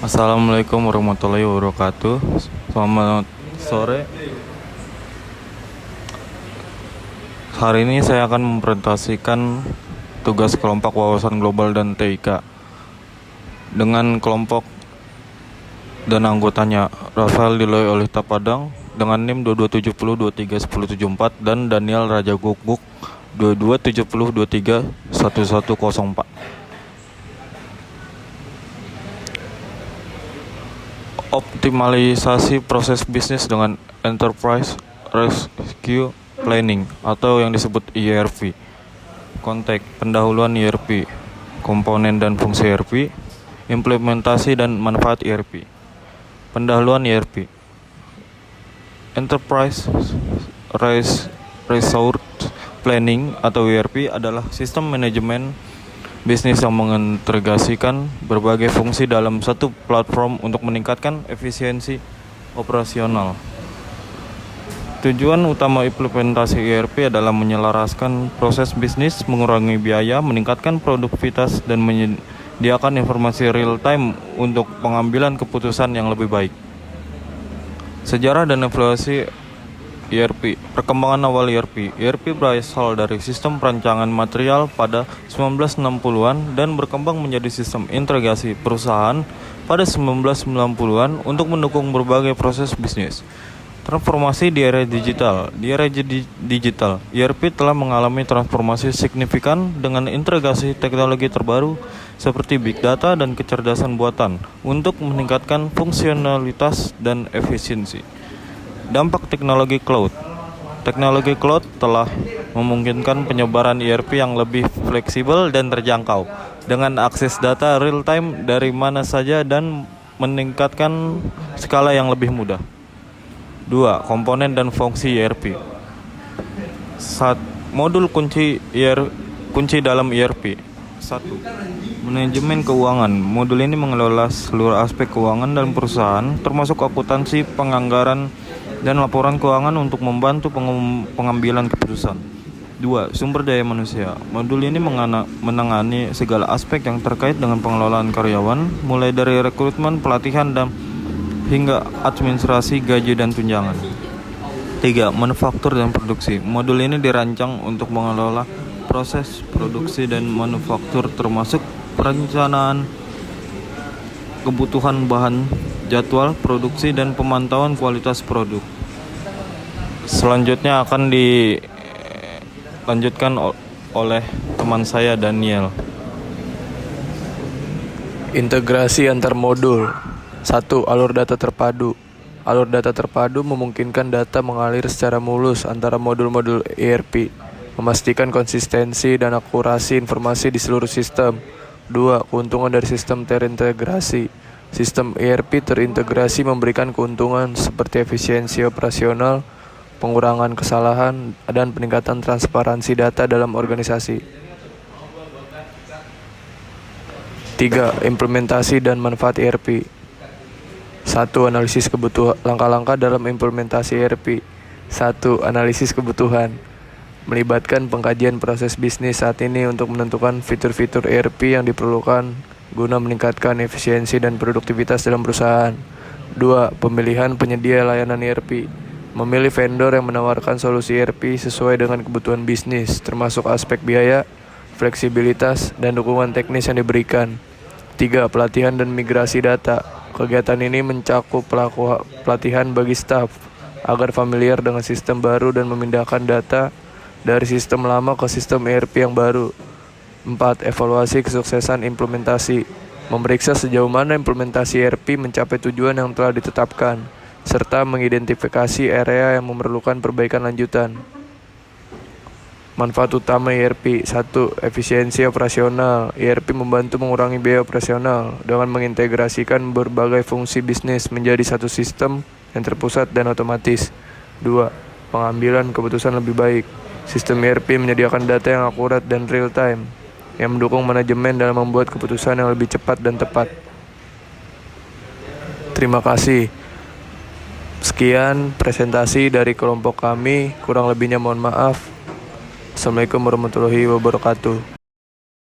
Assalamualaikum warahmatullahi wabarakatuh. Selamat sore. Hari ini saya akan mempresentasikan tugas kelompok wawasan global dan TIK dengan kelompok dan anggotanya Rafael Diloy Olita Padang dengan NIM 2270231074 dan Daniel Raja Guguk 2270231104. Optimalisasi proses bisnis dengan Enterprise Rescue Planning atau yang disebut ERP. Konteks pendahuluan ERP, komponen dan fungsi ERP, implementasi dan manfaat ERP. Pendahuluan ERP. Enterprise Resource Planning atau ERP adalah sistem manajemen bisnis yang mengintegrasikan berbagai fungsi dalam satu platform untuk meningkatkan efisiensi operasional. Tujuan utama implementasi ERP adalah menyelaraskan proses bisnis, mengurangi biaya, meningkatkan produktivitas, dan menyediakan informasi real time untuk pengambilan keputusan yang lebih baik. Sejarah dan evaluasi ERP. Perkembangan awal ERP. ERP berasal dari sistem perancangan material pada 1960-an dan berkembang menjadi sistem integrasi perusahaan pada 1990-an untuk mendukung berbagai proses bisnis. Transformasi di era digital. Di era digital, ERP telah mengalami transformasi signifikan dengan integrasi teknologi terbaru seperti big data dan kecerdasan buatan untuk meningkatkan fungsionalitas dan efisiensi. Dampak teknologi cloud. Teknologi cloud telah memungkinkan penyebaran ERP yang lebih fleksibel dan terjangkau dengan akses data real time dari mana saja dan meningkatkan skala yang lebih mudah. 2. Komponen dan fungsi ERP. 1. Modul kunci dalam ERP. 1. Manajemen keuangan. Modul ini mengelola seluruh aspek keuangan dalam perusahaan, termasuk akuntansi, penganggaran, dan laporan keuangan untuk membantu pengambilan keputusan. 2. Sumber daya manusia. Modul ini menangani segala aspek yang terkait dengan pengelolaan karyawan, mulai dari rekrutmen, pelatihan, dan hingga administrasi, gaji, dan tunjangan. 3. Manufaktur dan produksi. Modul ini dirancang untuk mengelola proses produksi dan manufaktur termasuk perencanaan kebutuhan bahan, jadwal produksi, dan pemantauan kualitas produk. Selanjutnya akan dilanjutkan oleh teman saya Daniel. Integrasi antar modul. 1. Alur data terpadu. Alur data terpadu memungkinkan data mengalir secara mulus antara modul-modul ERP, memastikan konsistensi dan akurasi informasi di seluruh sistem. 2. Keuntungan dari sistem terintegrasi. Sistem ERP terintegrasi memberikan keuntungan seperti efisiensi operasional, pengurangan kesalahan, dan peningkatan transparansi data dalam organisasi. 3. Implementasi dan manfaat ERP. 1. Analisis kebutuhan. Langkah-langkah dalam implementasi ERP. 1. Analisis kebutuhan. Melibatkan pengkajian proses bisnis saat ini untuk menentukan fitur-fitur ERP yang diperlukan guna meningkatkan efisiensi dan produktivitas dalam perusahaan. 2. Pemilihan penyedia layanan ERP. Memilih vendor yang menawarkan solusi ERP sesuai dengan kebutuhan bisnis, termasuk aspek biaya, fleksibilitas, dan dukungan teknis yang diberikan. 3. Pelatihan dan migrasi data. Kegiatan ini mencakup pelatihan bagi staf agar familiar dengan sistem baru dan memindahkan data dari sistem lama ke sistem ERP yang baru. 4. Evaluasi kesuksesan implementasi. Memeriksa sejauh mana implementasi ERP mencapai tujuan yang telah ditetapkan, serta mengidentifikasi area yang memerlukan perbaikan lanjutan. Manfaat utama ERP. 1. Efisiensi operasional. ERP membantu mengurangi biaya operasional dengan mengintegrasikan berbagai fungsi bisnis menjadi satu sistem yang terpusat dan otomatis. 2. Pengambilan keputusan lebih baik. Sistem ERP menyediakan data yang akurat dan real time, yang mendukung manajemen dalam membuat keputusan yang lebih cepat dan tepat. Terima kasih. Sekian presentasi dari kelompok kami, kurang lebihnya mohon maaf. Assalamualaikum warahmatullahi wabarakatuh.